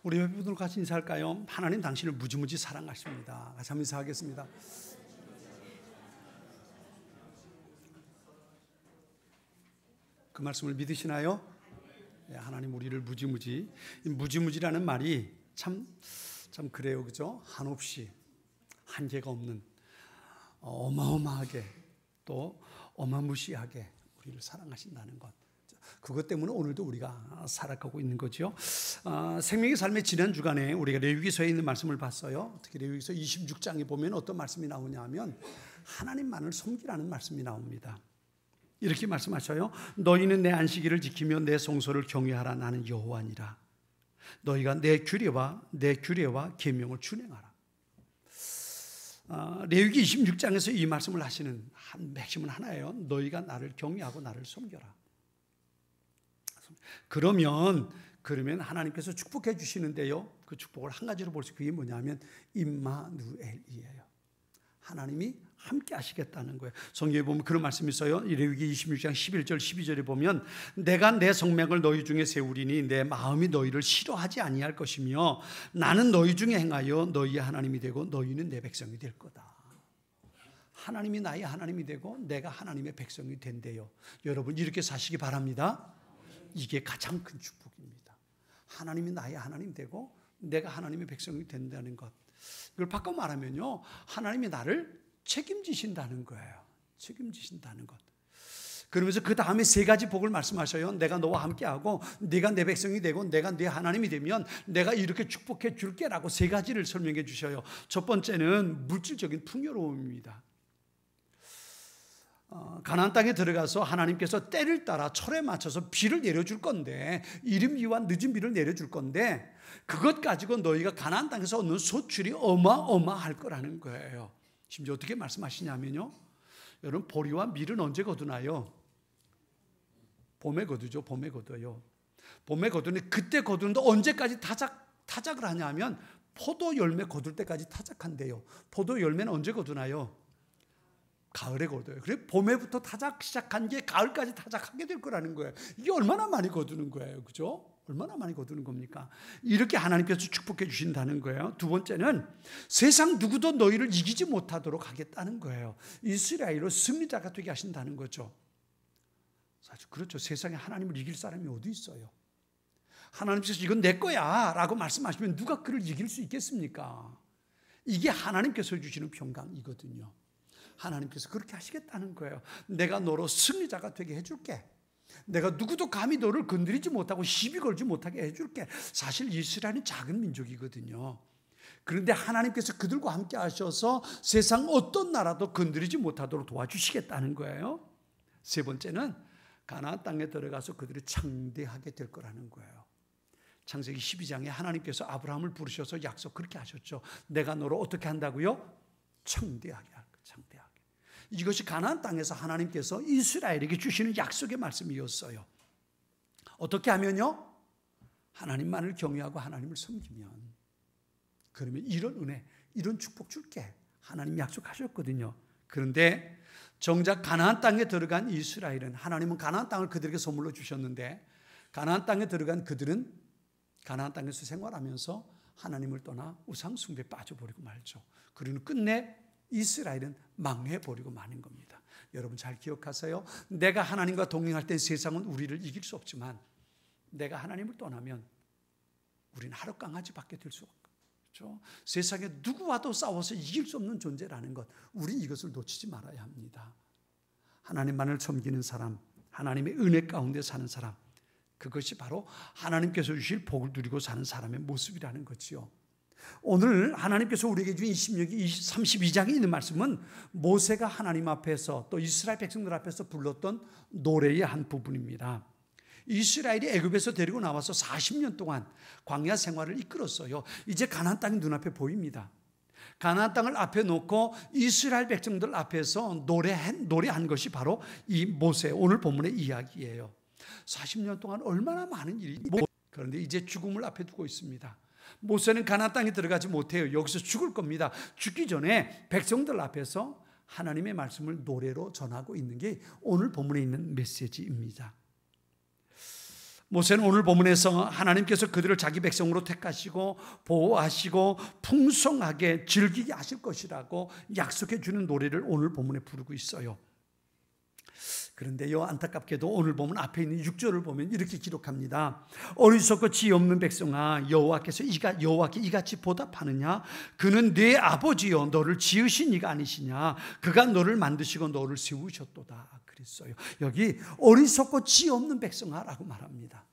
우리 여러분들 같이 인사할까요? 하나님 당신을 무지무지 사랑하십니다. 같이 한번 인사하겠습니다. 그 말씀을 믿으시나요? 네, 하나님 우리를 무지무지. 무지무지라는 말이 참 그래요, 그죠? 한없이 한계가 없는 어마어마하게 또 어마무시하게 우리를 사랑하신다는 것. 그것 때문에 오늘도 우리가 살아가고 있는 거죠. 생명의 삶의 지난 주간에 우리가 레위기서에 있는 말씀을 봤어요. 특히 레위기서 26장에 보면 어떤 말씀이 나오냐 하면 하나님만을 섬기라는 말씀이 나옵니다. 이렇게 말씀하셔요. 너희는 내 안식일을 지키며 내 성소를 경외하라. 나는 여호와니라. 너희가 내 규례와 계명을 준행하라. 레위기 26장에서 이 말씀을 하시는 핵심은 하나예요. 너희가 나를 경외하고 나를 섬겨라. 그러면 하나님께서 축복해 주시는데요. 그 축복을 한 가지로 볼 수 있어요. 그게 뭐냐면 임마누엘이에요. 하나님이 함께 하시겠다는 거예요. 성경에 보면 그런 말씀이 있어요. 레위기 26장 11절 12절에 보면 내가 내 성맥을 너희 중에 세우리니 내 마음이 너희를 싫어하지 아니할 것이며 나는 너희 중에 행하여 너희의 하나님이 되고 너희는 내 백성이 될 거다. 하나님이 나의 하나님이 되고 내가 하나님의 백성이 된대요. 여러분 이렇게 사시기 바랍니다. 이게 가장 큰 축복입니다. 하나님이 나의 하나님 되고 내가 하나님의 백성이 된다는 것. 이걸 바꿔 말하면요, 하나님이 나를 책임지신다는 거예요. 책임지신다는 것. 그러면서 그 다음에 세 가지 복을 말씀하셔요. 내가 너와 함께하고 네가 내 백성이 되고 내가 네 하나님이 되면 내가 이렇게 축복해 줄게라고 세 가지를 설명해 주셔요. 첫 번째는 물질적인 풍요로움입니다. 가나안 땅에 들어가서 하나님께서 때를 따라 철에 맞춰서 비를 내려줄 건데, 이른 비와 늦은 비를 내려줄 건데, 그것 가지고 너희가 가나안 땅에서 얻는 소출이 어마어마할 거라는 거예요. 심지어 어떻게 말씀하시냐면요, 여러분 보리와 밀은 언제 거두나요? 봄에 거두죠. 봄에 거둬요. 봄에 거두는데 그때 거두는데 언제까지 타작을 하냐면 포도 열매 거둘 때까지 타작한대요. 포도 열매는 언제 거두나요? 가을에 거둬요. 그래 봄에부터 타작 시작한 게 가을까지 타작하게 될 거라는 거예요. 이게 얼마나 많이 거두는 거예요, 그죠? 얼마나 많이 거두는 겁니까? 이렇게 하나님께서 축복해 주신다는 거예요. 두 번째는 세상 누구도 너희를 이기지 못하도록 하겠다는 거예요. 이스라엘로 승리자가 되게 하신다는 거죠. 사실 그렇죠. 세상에 하나님을 이길 사람이 어디 있어요? 하나님께서 이건 내 거야 라고 말씀하시면 누가 그를 이길 수 있겠습니까? 이게 하나님께서 주시는 평강이거든요. 하나님께서 그렇게 하시겠다는 거예요. 내가 너로 승리자가 되게 해줄게. 내가 누구도 감히 너를 건드리지 못하고 시비 걸지 못하게 해줄게. 사실 이스라엘은 작은 민족이거든요. 그런데 하나님께서 그들과 함께 하셔서 세상 어떤 나라도 건드리지 못하도록 도와주시겠다는 거예요. 세 번째는 가나안 땅에 들어가서 그들이 창대하게 될 거라는 거예요. 창세기 12장에 하나님께서 아브라함을 부르셔서 약속 그렇게 하셨죠. 내가 너를 어떻게 한다고요? 창대하게 할 거예요. 창대하게. 이것이 가나안 땅에서 하나님께서 이스라엘에게 주시는 약속의 말씀이었어요. 어떻게 하면요? 하나님만을 경외하고 하나님을 섬기면, 그러면 이런 은혜, 이런 축복 줄게 하나님 약속하셨거든요. 그런데 정작 가나안 땅에 들어간 이스라엘은, 하나님은 가나안 땅을 그들에게 선물로 주셨는데 가나안 땅에 들어간 그들은 가나안 땅에서 생활하면서 하나님을 떠나 우상 숭배에 빠져버리고 말죠. 그리고 끝내 이스라엘은 망해버리고 마는 겁니다. 여러분 잘 기억하세요. 내가 하나님과 동행할 때 세상은 우리를 이길 수 없지만 내가 하나님을 떠나면 우리는 하루 강아지밖에 될 수 없죠. 세상에 누구와도 싸워서 이길 수 없는 존재라는 것, 우리 이것을 놓치지 말아야 합니다. 하나님만을 섬기는 사람, 하나님의 은혜 가운데 사는 사람, 그것이 바로 하나님께서 주실 복을 누리고 사는 사람의 모습이라는 거지요. 오늘 하나님께서 우리에게 주신 신명기 32장에 있는 말씀은 모세가 하나님 앞에서 또 이스라엘 백성들 앞에서 불렀던 노래의 한 부분입니다. 이스라엘이 애굽에서 데리고 나와서 40년 동안 광야 생활을 이끌었어요. 이제 가나안 땅이 눈앞에 보입니다. 가나안 땅을 앞에 놓고 이스라엘 백성들 앞에서 노래한 것이 바로 이 모세, 오늘 본문의 이야기예요. 40년 동안 얼마나 많은 일이, 그런데 이제 죽음을 앞에 두고 있습니다. 모세는 가나안 땅에 들어가지 못해요. 여기서 죽을 겁니다. 죽기 전에 백성들 앞에서 하나님의 말씀을 노래로 전하고 있는 게 오늘 본문에 있는 메시지입니다. 모세는 오늘 본문에서 하나님께서 그들을 자기 백성으로 택하시고 보호하시고 풍성하게 즐기게 하실 것이라고 약속해 주는 노래를 오늘 본문에 부르고 있어요. 그런데요, 안타깝게도 오늘 보면 앞에 있는 6절을 보면 이렇게 기록합니다. 어리석고 지혜 없는 백성아, 여호와께 이같이 보답하느냐? 그는 내 아버지여, 너를 지으신 이가 아니시냐? 그가 너를 만드시고 너를 세우셨도다 그랬어요. 여기 어리석고 지혜 없는 백성아라고 말합니다.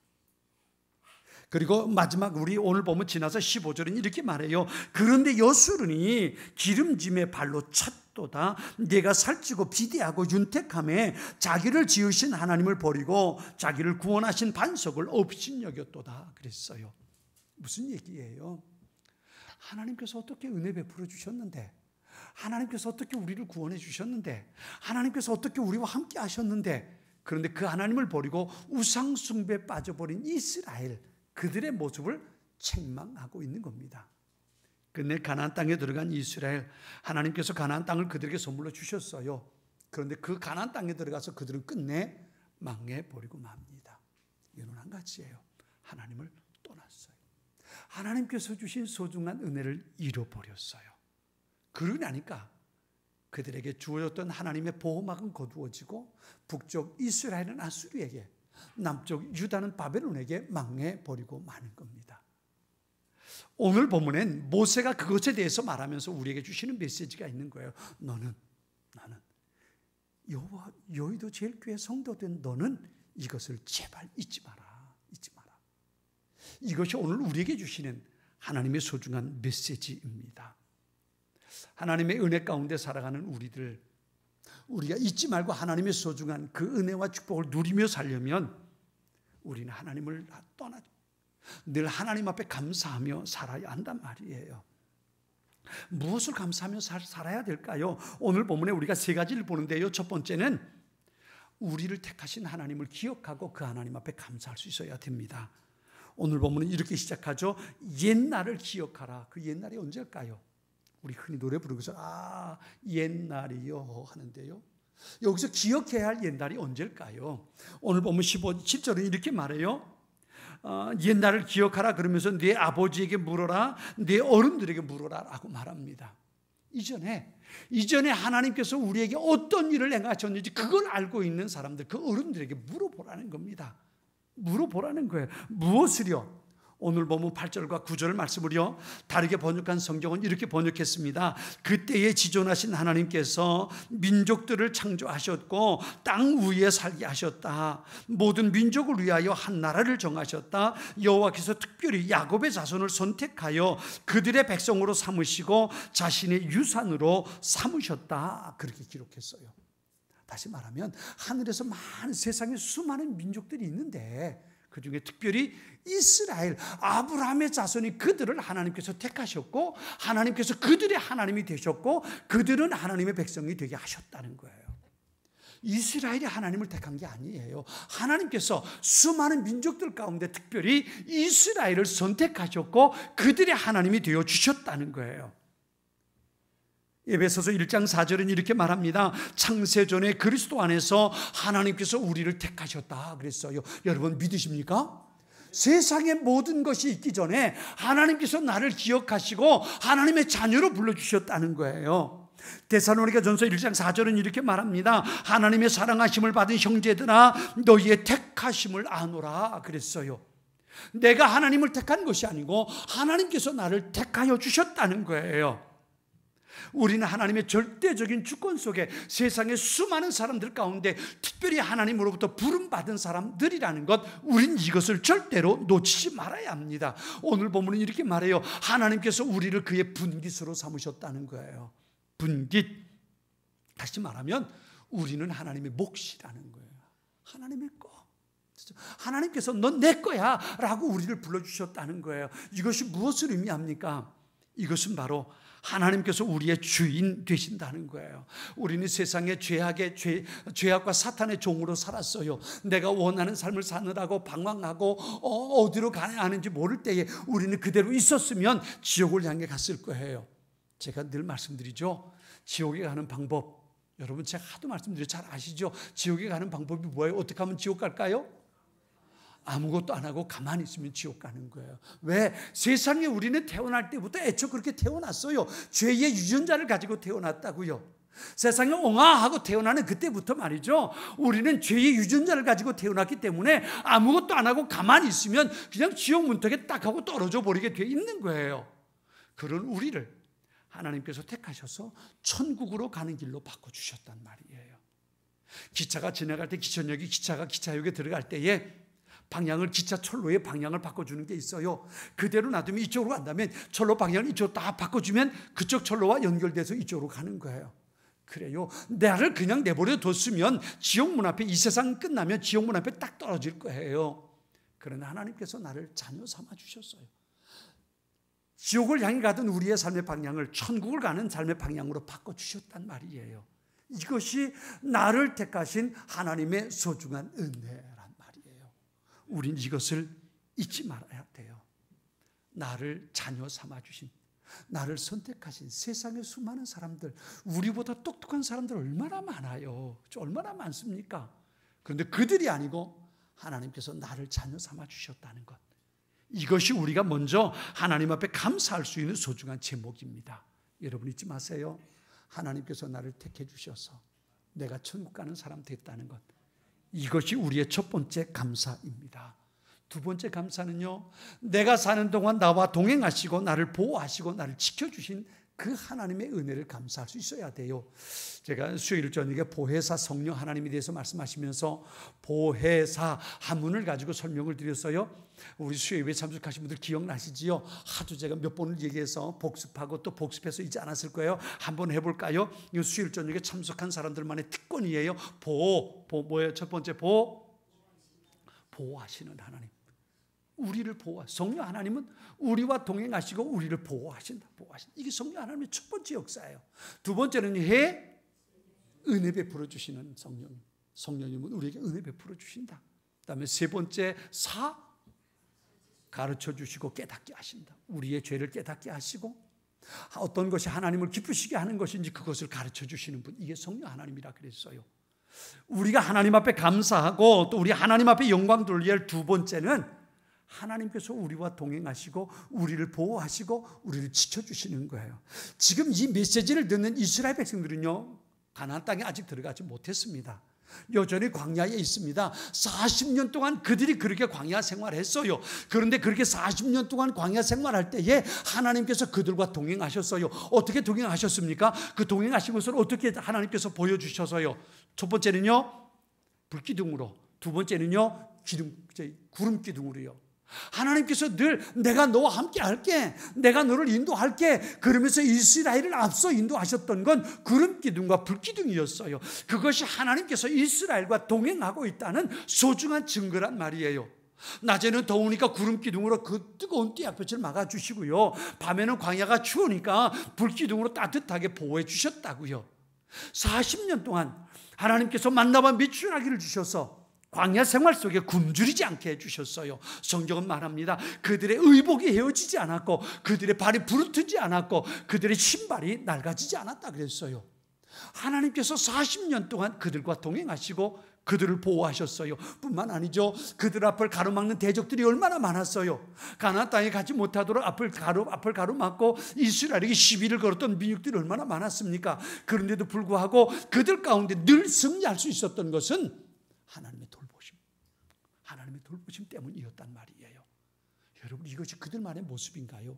그리고 마지막 우리 오늘 보면 지나서 15절은 이렇게 말해요. 그런데 여수르니 기름짐의 발로 찼도다. 내가 살찌고 비대하고 윤택함에 자기를 지으신 하나님을 버리고 자기를 구원하신 반석을 업신여겼도다 그랬어요. 무슨 얘기예요? 하나님께서 어떻게 은혜 베풀어 주셨는데, 하나님께서 어떻게 우리를 구원해 주셨는데, 하나님께서 어떻게 우리와 함께 하셨는데, 그런데 그 하나님을 버리고 우상 숭배에 빠져버린 이스라엘, 그들의 모습을 책망하고 있는 겁니다. 끝내 가나안 땅에 들어간 이스라엘, 하나님께서 가나안 땅을 그들에게 선물로 주셨어요. 그런데 그 가나안 땅에 들어가서 그들은 끝내 망해버리고 맙니다. 이유는 한 가지예요. 하나님을 떠났어요. 하나님께서 주신 소중한 은혜를 잃어버렸어요. 그러고 나니까 그들에게 주어졌던 하나님의 보호막은 거두어지고 북쪽 이스라엘은 아수르에게, 남쪽 유다는 바벨론에게 망해버리고 마는 겁니다. 오늘 본문엔 모세가 그것에 대해서 말하면서 우리에게 주시는 메시지가 있는 거예요. 나는 여의도 제일교회 성도된 너는 이것을 제발 잊지 마라. 이것이 오늘 우리에게 주시는 하나님의 소중한 메시지입니다. 하나님의 은혜 가운데 살아가는 우리가 잊지 말고 하나님의 소중한 그 은혜와 축복을 누리며 살려면 우리는 하나님을 떠나죠. 늘 하나님 앞에 감사하며 살아야 한단 말이에요. 무엇을 감사하며 살아야 될까요? 오늘 본문에 우리가 세 가지를 보는데요. 첫 번째는 우리를 택하신 하나님을 기억하고 그 하나님 앞에 감사할 수 있어야 됩니다. 오늘 본문은 이렇게 시작하죠. 옛날을 기억하라. 그 옛날이 언제일까요? 우리 흔히 노래 부르면서 옛날이요 하는데요. 여기서 기억해야 할 옛날이 언제일까요? 오늘 보면 17절은 이렇게 말해요. 옛날을 기억하라 그러면서 네 아버지에게 물어라, 네 어른들에게 물어라 라고 말합니다. 이전에 하나님께서 우리에게 어떤 일을 행하셨는지 그걸 알고 있는 사람들, 그 어른들에게 물어보라는 겁니다. 물어보라는 거예요. 무엇을요? 오늘 보면 8절과 9절 말씀을요, 다르게 번역한 성경은 이렇게 번역했습니다. 그때에 지존하신 하나님께서 민족들을 창조하셨고 땅 위에 살게 하셨다. 모든 민족을 위하여 한 나라를 정하셨다. 여호와께서 특별히 야곱의 자손을 선택하여 그들의 백성으로 삼으시고 자신의 유산으로 삼으셨다. 그렇게 기록했어요. 다시 말하면 하늘에서 많은 세상에 수많은 민족들이 있는데 그 중에 특별히 이스라엘, 아브라함의 자손이 그들을 하나님께서 택하셨고 하나님께서 그들의 하나님이 되셨고 그들은 하나님의 백성이 되게 하셨다는 거예요. 이스라엘이 하나님을 택한 게 아니에요. 하나님께서 수많은 민족들 가운데 특별히 이스라엘을 선택하셨고 그들의 하나님이 되어 주셨다는 거예요. 에베소서 1장 4절은 이렇게 말합니다. 창세전에 그리스도 안에서 하나님께서 우리를 택하셨다 그랬어요. 여러분 믿으십니까? 세상의 모든 것이 있기 전에 하나님께서 나를 기억하시고 하나님의 자녀로 불러주셨다는 거예요. 데살로니가전서 1장 4절은 이렇게 말합니다. 하나님의 사랑하심을 받은 형제들아 너희의 택하심을 아노라 그랬어요. 내가 하나님을 택한 것이 아니고 하나님께서 나를 택하여 주셨다는 거예요. 우리는 하나님의 절대적인 주권 속에 세상의 수많은 사람들 가운데 특별히 하나님으로부터 부름받은 사람들이라는 것, 우린 이것을 절대로 놓치지 말아야 합니다. 오늘 본문은 이렇게 말해요. 하나님께서 우리를 그의 분깃으로 삼으셨다는 거예요. 분깃. 다시 말하면 우리는 하나님의 몫이라는 거예요. 하나님의 거. 하나님께서 넌 내 거야 라고 우리를 불러주셨다는 거예요. 이것이 무엇을 의미합니까? 이것은 바로 하나님께서 우리의 주인 되신다는 거예요. 우리는 세상의 죄악과 사탄의 종으로 살았어요. 내가 원하는 삶을 사느라고 방황하고 어디로 가야 하는지 모를 때에 우리는 그대로 있었으면 지옥을 향해 갔을 거예요. 제가 늘 말씀드리죠. 지옥에 가는 방법, 여러분 제가 하도 말씀드려 잘 아시죠? 지옥에 가는 방법이 뭐예요? 어떻게 하면 지옥 갈까요? 아무것도 안 하고 가만히 있으면 지옥 가는 거예요. 왜? 세상에 우리는 태어날 때부터 애초 그렇게 태어났어요. 죄의 유전자를 가지고 태어났다고요. 세상에 옹아하고 태어나는 그때부터 말이죠. 우리는 죄의 유전자를 가지고 태어났기 때문에 아무것도 안 하고 가만히 있으면 그냥 지옥 문턱에 딱 하고 떨어져 버리게 돼 있는 거예요. 그런 우리를 하나님께서 택하셔서 천국으로 가는 길로 바꿔주셨단 말이에요. 기차가 지나갈 때 기천역이 기차가 기차역에 들어갈 때에 방향을 기차 철로의 방향을 바꿔주는 게 있어요. 그대로 놔두면 이쪽으로 간다면 철로 방향을 이쪽으로 딱 바꿔주면 그쪽 철로와 연결돼서 이쪽으로 가는 거예요. 그래요. 나를 그냥 내버려 뒀으면 지옥문 앞에 이 세상 끝나면 지옥문 앞에 딱 떨어질 거예요. 그러나 하나님께서 나를 자녀 삼아 주셨어요. 지옥을 향해 가던 우리의 삶의 방향을 천국을 가는 삶의 방향으로 바꿔주셨단 말이에요. 이것이 나를 택하신 하나님의 소중한 은혜란 말이에요. 우린 이것을 잊지 말아야 돼요. 나를 자녀 삼아주신, 나를 선택하신 세상의 수많은 사람들, 우리보다 똑똑한 사람들 얼마나 많아요. 얼마나 많습니까? 그런데 그들이 아니고 하나님께서 나를 자녀 삼아주셨다는 것, 이것이 우리가 먼저 하나님 앞에 감사할 수 있는 소중한 제목입니다. 여러분 잊지 마세요. 하나님께서 나를 택해 주셔서 내가 천국 가는 사람 됐다는 것, 이것이 우리의 첫 번째 감사입니다. 두 번째 감사는요, 내가 사는 동안 나와 동행하시고 나를 보호하시고 나를 지켜주신 그 하나님의 은혜를 감사할 수 있어야 돼요. 제가 수요일 저녁에 보혜사 성령 하나님에 대해서 말씀하시면서 보혜사 한문을 가지고 설명을 드렸어요. 우리 수요일에 참석하신 분들 기억나시지요? 하도 제가 몇 번을 얘기해서 복습하고 또 복습해서 잊지 않았을 거예요. 한번 해볼까요? 이 수요일 저녁에 참석한 사람들만의 특권이에요. 뭐예요? 첫 번째 보호하시는 하나님. 우리를 성령 하나님은 우리와 동행하시고 우리를 보호하신다. 이게 성령 하나님의 첫 번째 역사예요. 두 번째는 은혜 베풀어 주시는 성령. 성령님은 우리에게 은혜 베풀어 주신다. 그다음에 세 번째 가르쳐 주시고 깨닫게 하신다. 우리의 죄를 깨닫게 하시고 어떤 것이 하나님을 기쁘시게 하는 것인지 그것을 가르쳐 주시는 분, 이게 성령 하나님이라 그랬어요. 우리가 하나님 앞에 감사하고 또 우리 하나님 앞에 영광 돌려야 할 두 번째는 하나님께서 우리와 동행하시고 우리를 보호하시고 우리를 지켜주시는 거예요. 지금 이 메시지를 듣는 이스라엘 백성들은요, 가나안 땅에 아직 들어가지 못했습니다. 여전히 광야에 있습니다. 40년 동안 그들이 그렇게 광야 생활했어요. 그런데 그렇게 40년 동안 광야 생활할 때에 하나님께서 그들과 동행하셨어요. 어떻게 동행하셨습니까? 그 동행하신 것을 어떻게 하나님께서 보여주셔서요. 첫 번째는요, 불기둥으로, 두 번째는요, 구름 기둥으로요. 하나님께서 늘 내가 너와 함께 할게, 내가 너를 인도할게, 그러면서 이스라엘을 앞서 인도하셨던 건 구름 기둥과 불 기둥이었어요. 그것이 하나님께서 이스라엘과 동행하고 있다는 소중한 증거란 말이에요. 낮에는 더우니까 구름 기둥으로 그 뜨거운 띠약볕을 막아주시고요, 밤에는 광야가 추우니까 불 기둥으로 따뜻하게 보호해 주셨다고요. 40년 동안 하나님께서 만나와 미추라기를 주셔서 광야 생활 속에 굶주리지 않게 해주셨어요. 성경은 말합니다. 그들의 의복이 헤어지지 않았고 그들의 발이 부르트지 않았고 그들의 신발이 낡아지지 않았다 그랬어요. 하나님께서 40년 동안 그들과 동행하시고 그들을 보호하셨어요. 뿐만 아니죠, 그들 앞을 가로막는 대적들이 얼마나 많았어요. 가나안 땅에 가지 못하도록 앞을 가로막고 이스라엘에게 시비를 걸었던 민족들이 얼마나 많았습니까? 그런데도 불구하고 그들 가운데 늘 승리할 수 있었던 것은 하나님의 돌보심 때문이었단 말이에요. 여러분, 이것이 그들만의 모습인가요?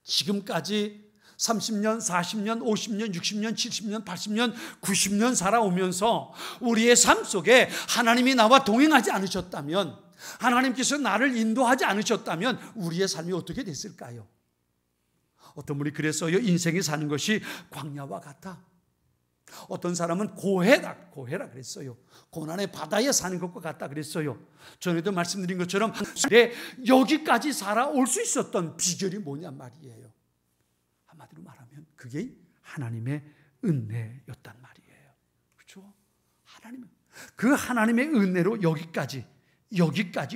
지금까지 30년, 40년, 50년, 60년, 70년, 80년, 90년 살아오면서 우리의 삶 속에 하나님이 나와 동행하지 않으셨다면, 하나님께서 나를 인도하지 않으셨다면 우리의 삶이 어떻게 됐을까요? 어떤 분이 그랬어요. 인생에 사는 것이 광야와 같아. 어떤 사람은 고해라 그랬어요. 고난의 바다에 사는 것과 같다 그랬어요. 전에도 말씀드린 것처럼 여기까지 살아올 수 있었던 비결이 뭐냐 말이에요. 한마디로 말하면 그게 하나님의 은혜였단 말이에요. 그렇죠? 그 하나님의 은혜로 여기까지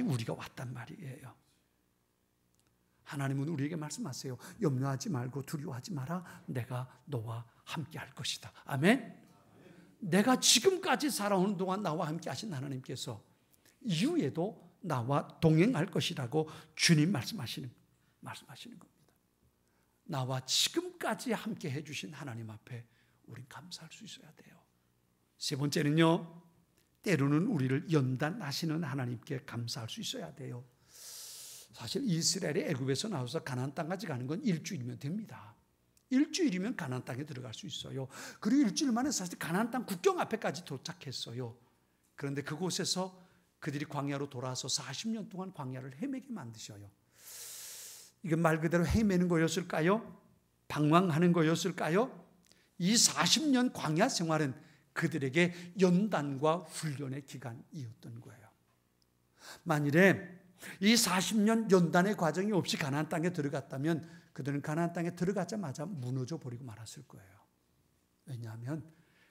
우리가 왔단 말이에요. 하나님은 우리에게 말씀하세요. 염려하지 말고 두려워하지 마라. 내가 너와 함께 할 것이다. 아멘. 내가 지금까지 살아오는 동안 나와 함께 하신 하나님께서 이후에도 나와 동행할 것이라고 주님 말씀하시는 겁니다. 나와 지금까지 함께 해주신 하나님 앞에 우린 감사할 수 있어야 돼요. 세 번째는요, 때로는 우리를 연단하시는 하나님께 감사할 수 있어야 돼요. 사실 이스라엘이 애굽에서 나와서 가나안 땅까지 가는 건 일주일이면 됩니다. 일주일이면 가나안 땅에 들어갈 수 있어요. 그리고 일주일 만에 사실 가나안 땅 국경 앞에까지 도착했어요. 그런데 그곳에서 그들이 광야로 돌아와서 40년 동안 광야를 헤매게 만드셔요. 이건 말 그대로 헤매는 거였을까요? 방황하는 거였을까요? 이 40년 광야 생활은 그들에게 연단과 훈련의 기간이었던 거예요. 만일에 이 40년 연단의 과정이 없이 가나안 땅에 들어갔다면 그들은 가나안 땅에 들어가자마자 무너져 버리고 말았을 거예요. 왜냐하면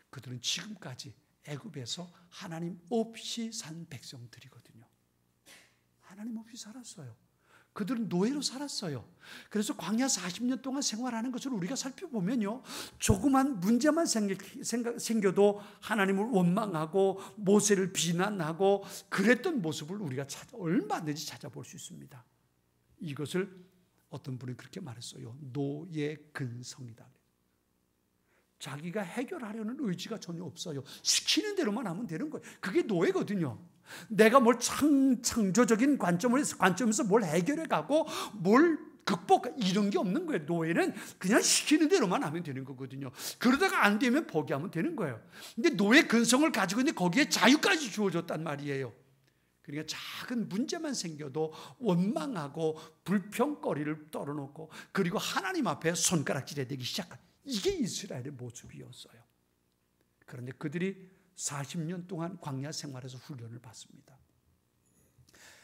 그들은 지금까지 애굽에서 하나님 없이 산 백성들이거든요. 하나님 없이 살았어요. 그들은 노예로 살았어요. 그래서 광야 40년 동안 생활하는 것을 우리가 살펴보면요, 조그만 문제만 생겨도 하나님을 원망하고 모세를 비난하고 그랬던 모습을 우리가 얼마든지 찾아볼 수 있습니다. 이것을 어떤 분이 그렇게 말했어요. 노예 근성이다. 자기가 해결하려는 의지가 전혀 없어요. 시키는 대로만 하면 되는 거예요. 그게 노예거든요. 내가 뭘 창조적인 관점에서 뭘 해결해 가고 뭘 이런 게 없는 거예요. 노예는 그냥 시키는 대로만 하면 되는 거거든요. 그러다가 안 되면 포기하면 되는 거예요. 근데 노예 근성을 가지고 있는데 거기에 자유까지 주어졌단 말이에요. 그러니까 작은 문제만 생겨도 원망하고 불평거리를 떨어놓고 그리고 하나님 앞에 손가락질해 대기 시작한, 이게 이스라엘의 모습이었어요. 그런데 그들이 40년 동안 광야 생활에서 훈련을 받습니다.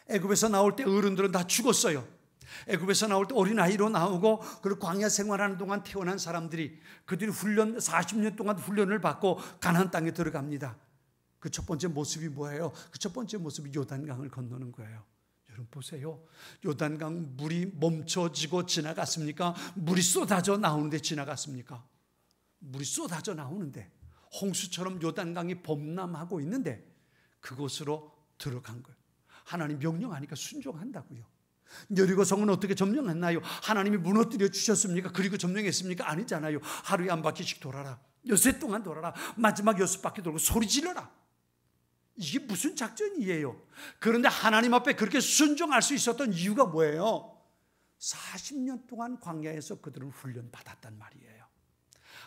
애굽에서 나올 때 어른들은 다 죽었어요. 애굽에서 나올 때 어린아이로 나오고 그리고 광야 생활하는 동안 태어난 사람들이 그들이 40년 동안 훈련을 받고 가나안 땅에 들어갑니다. 그 첫 번째 모습이 뭐예요? 그 첫 번째 모습이 요단강을 건너는 거예요. 여러분 보세요. 요단강 물이 멈춰지고 지나갔습니까? 물이 쏟아져 나오는데 지나갔습니까? 물이 쏟아져 나오는데 홍수처럼 요단강이 범람하고 있는데 그곳으로 들어간 거예요. 하나님 명령하니까 순종한다고요. 여리고성은 어떻게 점령했나요? 하나님이 무너뜨려 주셨습니까? 그리고 점령했습니까? 아니잖아요. 하루에 한 바퀴씩 돌아라. 여섯 동안 돌아라. 마지막 6바퀴 돌고 소리 질러라. 이게 무슨 작전이에요? 그런데 하나님 앞에 그렇게 순종할 수 있었던 이유가 뭐예요? 40년 동안 광야에서 그들은 훈련받았단 말이에요.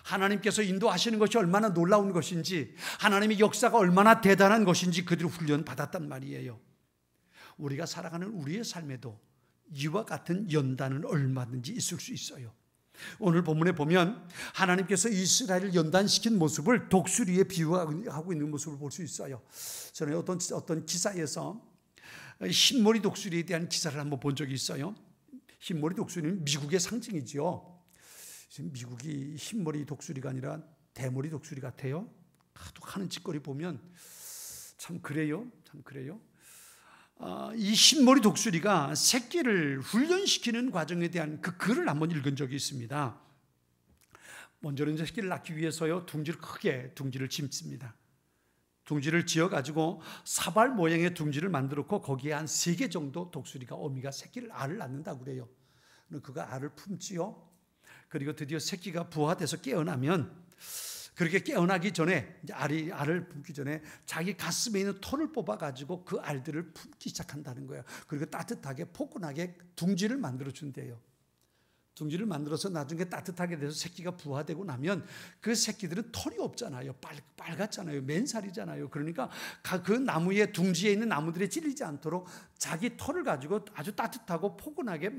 하나님께서 인도하시는 것이 얼마나 놀라운 것인지, 하나님의 역사가 얼마나 대단한 것인지 그들이 훈련받았단 말이에요. 우리가 살아가는 우리의 삶에도 이와 같은 연단은 얼마든지 있을 수 있어요. 오늘 본문에 보면 하나님께서 이스라엘을 연단시킨 모습을 독수리에 비유하고 있는 모습을 볼 수 있어요. 저는 어떤 기사에서 흰머리 독수리에 대한 기사를 한번 본 적이 있어요. 흰머리 독수리는 미국의 상징이지요. 미국이 흰머리 독수리가 아니라 대머리 독수리 같아요. 하도 하는 짓거리 보면 참 그래요. 이 흰머리 독수리가 새끼를 훈련시키는 과정에 대한 그 글을 한번 읽은 적이 있습니다. 먼저는 새끼를 낳기 위해서요, 둥지를 짓습니다. 둥지를 지어가지고 사발 모양의 둥지를 만들었고 거기에 한 3개 정도 독수리가, 어미가 알을 낳는다고 그래요. 그가 알을 품지요. 그리고 드디어 새끼가 부화돼서 깨어나면, 그렇게 깨어나기 전에, 이제 알을 품기 전에 자기 가슴에 있는 털을 뽑아가지고 그 알들을 품기 시작한다는 거예요. 그리고 따뜻하게 포근하게 둥지를 만들어준대요. 둥지를 만들어서 나중에 따뜻하게 돼서 새끼가 부화되고 나면 그 새끼들은 털이 없잖아요. 빨갛잖아요. 맨살이잖아요. 그러니까 그 나무에, 둥지에 있는 나무들이 찔리지 않도록 자기 털을 가지고 아주 따뜻하고 포근하게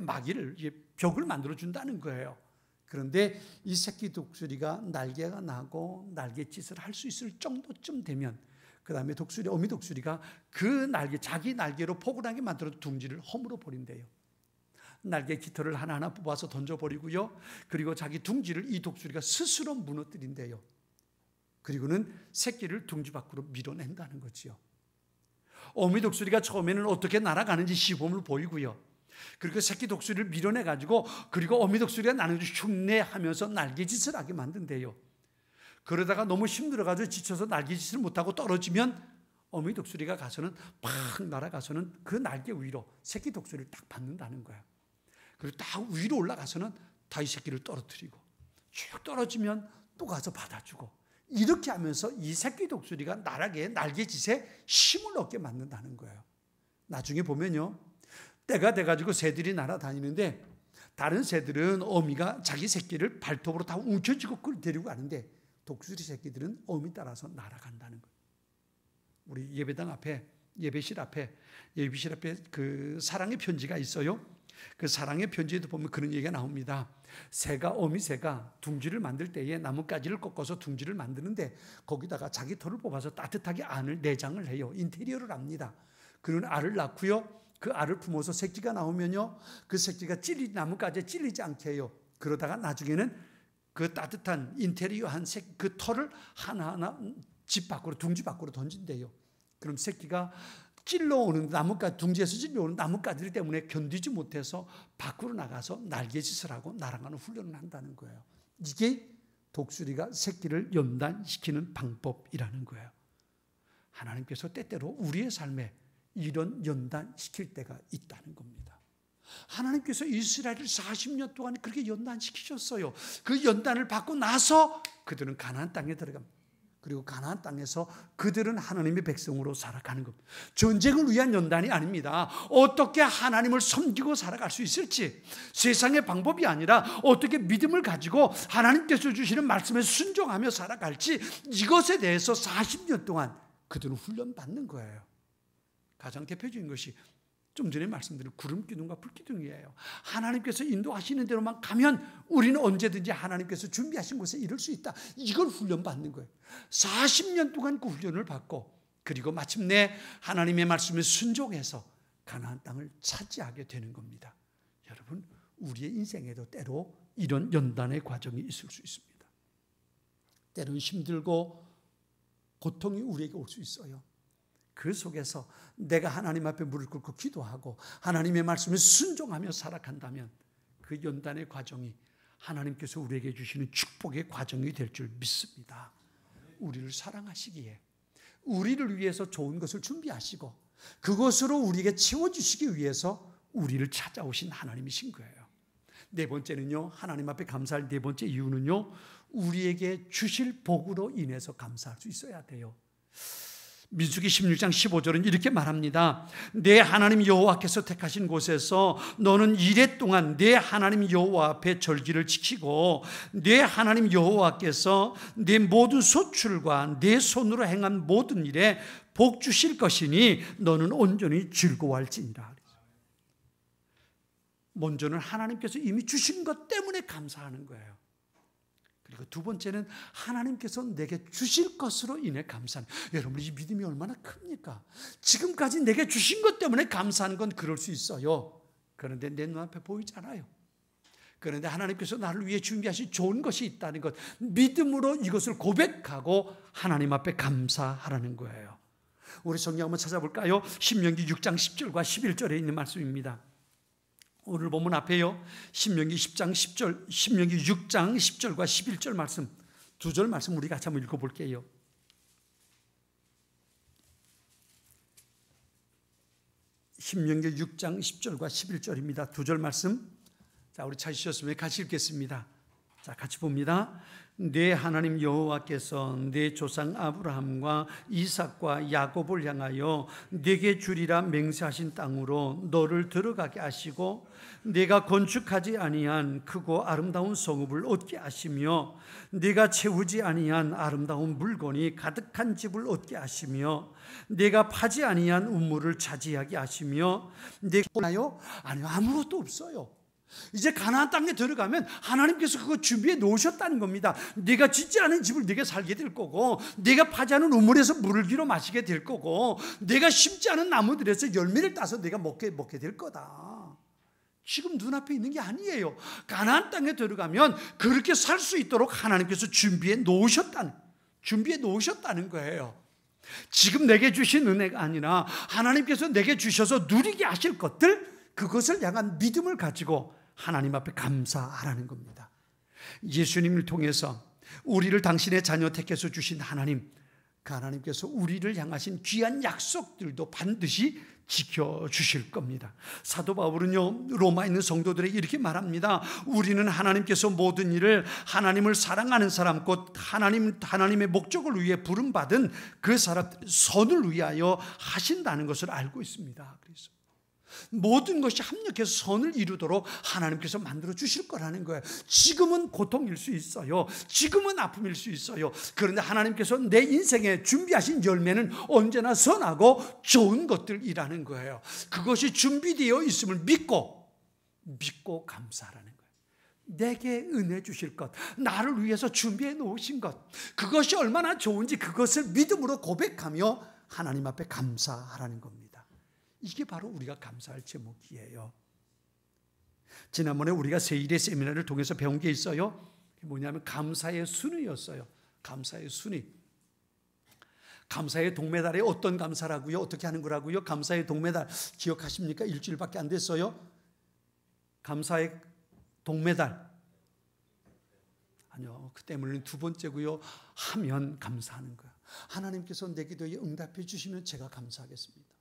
벽을 만들어준다는 거예요. 그런데 이 새끼 독수리가 날개가 나고 날갯짓을 할 수 있을 정도쯤 되면 그 다음에 어미 독수리가 그 자기 날개로 포근하게 만들어 둥지를 허물어 버린대요. 날개 깃털을 하나하나 뽑아서 던져버리고요. 그리고 자기 둥지를 이 독수리가 스스로 무너뜨린대요. 그리고는 새끼를 둥지 밖으로 밀어낸다는 거지요. 어미 독수리가 처음에는 어떻게 날아가는지 시범을 보이고요. 그리고 새끼 독수리를 밀어내가지고 그리고 어미 독수리가 나는 흉내하면서 날개짓을 하게 만든대요. 그러다가 너무 힘들어가지고 지쳐서 날개짓을 못하고 떨어지면 어미 독수리가 가서는 팍 날아가서는 그 날개 위로 새끼 독수리를 딱 받는다는 거예요. 그리고 딱 위로 올라가서는 다이 새끼를 떨어뜨리고 쭉 떨어지면 또 가서 받아주고 이렇게 하면서 이 새끼 독수리가 날개짓에 힘을 얻게 만든다는 거예요. 나중에 보면요, 때가 돼가지고 새들이 날아다니는데 다른 새들은 어미가 자기 새끼를 발톱으로 다 움켜쥐고 그걸 데리고 가는데 독수리 새끼들은 어미 따라서 날아간다는 거예요. 우리 예배당 앞에 예배실 앞에 그 사랑의 편지가 있어요. 그 사랑의 편지에도 보면 그런 얘기가 나옵니다. 어미 새가 둥지를 만들 때에 나뭇가지를 꺾어서 둥지를 만드는데 거기다가 자기 털을 뽑아서 따뜻하게 내장을 해요. 인테리어를 합니다. 그런 알을 낳고요. 그 알을 품어서 새끼가 나오면요, 그 새끼가 나뭇가지에 찔리지 않게 해요. 그러다가 나중에는 그 따뜻한 인테리어한 그 털을 하나하나 둥지 밖으로 던진대요. 그럼 새끼가 둥지에서 찔러오는 나뭇가지 때문에 견디지 못해서 밖으로 나가서 날개짓을 하고 날아가는 훈련을 한다는 거예요. 이게 독수리가 새끼를 연단시키는 방법이라는 거예요. 하나님께서 때때로 우리의 삶에 이런 연단시킬 때가 있다는 겁니다. 하나님께서 이스라엘을 40년 동안 그렇게 연단시키셨어요. 그 연단을 받고 나서 그들은 가나안 땅에 들어갑니다. 그리고 가나안 땅에서 그들은 하나님의 백성으로 살아가는 겁니다. 전쟁을 위한 연단이 아닙니다. 어떻게 하나님을 섬기고 살아갈 수 있을지, 세상의 방법이 아니라 어떻게 믿음을 가지고 하나님께서 주시는 말씀에 순종하며 살아갈지, 이것에 대해서 40년 동안 그들은 훈련받는 거예요. 가장 대표적인 것이 좀 전에 말씀드린 구름기둥과 불기둥이에요. 하나님께서 인도하시는 대로만 가면 우리는 언제든지 하나님께서 준비하신 곳에 이룰 수 있다. 이걸 훈련받는 거예요. 40년 동안 그 훈련을 받고 그리고 마침내 하나님의 말씀에 순종해서 가나안 땅을 차지하게 되는 겁니다. 여러분, 우리의 인생에도 때로 이런 연단의 과정이 있을 수 있습니다. 때로는 힘들고 고통이 우리에게 올 수 있어요. 그 속에서 내가 하나님 앞에 무릎 꿇고 기도하고 하나님의 말씀에 순종하며 살아간다면 그 연단의 과정이 하나님께서 우리에게 주시는 축복의 과정이 될 줄 믿습니다. 우리를 사랑하시기에 우리를 위해서 좋은 것을 준비하시고 그것으로 우리에게 채워주시기 위해서 우리를 찾아오신 하나님이신 거예요. 네 번째는요, 하나님 앞에 감사할 네 번째 이유는요, 우리에게 주실 복으로 인해서 감사할 수 있어야 돼요. 민수기 16장 15절은 이렇게 말합니다. 내 하나님 여호와께서 택하신 곳에서 너는 이레 동안 내 하나님 여호와 앞에 절기를 지키고 내 하나님 여호와께서 내 모든 소출과 내 손으로 행한 모든 일에 복 주실 것이니 너는 온전히 즐거워할지니라. 먼저는 하나님께서 이미 주신 것 때문에 감사하는 거예요. 그리고 두 번째는 하나님께서 내게 주실 것으로 인해 감사하는. 여러분, 이 믿음이 얼마나 큽니까? 지금까지 내게 주신 것 때문에 감사하는 건 그럴 수 있어요. 그런데 내 눈앞에 보이잖아요. 그런데 하나님께서 나를 위해 준비하신 좋은 것이 있다는 것, 믿음으로 이것을 고백하고 하나님 앞에 감사하라는 거예요. 우리 성경 한번 찾아볼까요? 신명기 6장 10절과 11절에 있는 말씀입니다. 오늘 본문 앞에요, 신명기 6장 10절과 11절 말씀, 두 절 말씀 우리 같이 한번 읽어볼게요. 신명기 6장 10절과 11절입니다. 두 절 말씀. 자, 우리 찾으셨으면 같이 읽겠습니다. 자, 같이 봅니다. 내 하나님 여호와께서 내 조상 아브라함과 이삭과 야곱을 향하여 내게 주리라 맹세하신 땅으로 너를 들어가게 하시고 내가 건축하지 아니한 크고 아름다운 성읍을 얻게 하시며 내가 채우지 아니한 아름다운 물건이 가득한 집을 얻게 하시며 내가 파지 아니한 우물을 차지하게 하시며 내가 보나요? 아니요, 아무것도 없어요. 이제 가나안 땅에 들어가면 하나님께서 그거 준비해 놓으셨다는 겁니다. 네가 짓지 않은 집을 네가 살게 될 거고, 네가 파지 않은 우물에서 물을 길어 마시게 될 거고, 내가 심지 않은 나무들에서 열매를 따서 네가 먹게 될 거다. 지금 눈앞에 있는 게 아니에요. 가나안 땅에 들어가면 그렇게 살 수 있도록 하나님께서 준비해 놓으셨다는 거예요. 지금 내게 주신 은혜가 아니라 하나님께서 내게 주셔서 누리게 하실 것들, 그것을 향한 믿음을 가지고 하나님 앞에 감사하라는 겁니다. 예수님을 통해서 우리를 당신의 자녀 택해서 주신 하나님, 그 하나님께서 우리를 향하신 귀한 약속들도 반드시 지켜주실 겁니다. 사도 바울은요, 로마에 있는 성도들에게 이렇게 말합니다. 우리는 하나님께서 모든 일을 하나님을 사랑하는 사람, 곧 하나님의 목적을 위해 부름받은 그 사람들의 선을 위하여 하신다는 것을 알고 있습니다. 그래서 모든 것이 합력해서 선을 이루도록 하나님께서 만들어 주실 거라는 거예요. 지금은 고통일 수 있어요. 지금은 아픔일 수 있어요. 그런데 하나님께서 내 인생에 준비하신 열매는 언제나 선하고 좋은 것들이라는 거예요. 그것이 준비되어 있음을 믿고 감사하라는 거예요. 내게 은혜 주실 것, 나를 위해서 준비해 놓으신 것, 그것이 얼마나 좋은지 그것을 믿음으로 고백하며 하나님 앞에 감사하라는 겁니다. 이게 바로 우리가 감사할 제목이에요. 지난번에 우리가 세일의 세미나를 통해서 배운 게 있어요. 뭐냐면 감사의 순위였어요. 감사의 순위. 감사의 동메달에 어떤 감사라고요? 어떻게 하는 거라고요? 감사의 동메달 기억하십니까? 일주일밖에 안 됐어요. 감사의 동메달. 아니요. 그 때문에 두 번째고요. 하면 감사하는 거예요. 하나님께서 내 기도에 응답해 주시면 제가 감사하겠습니다.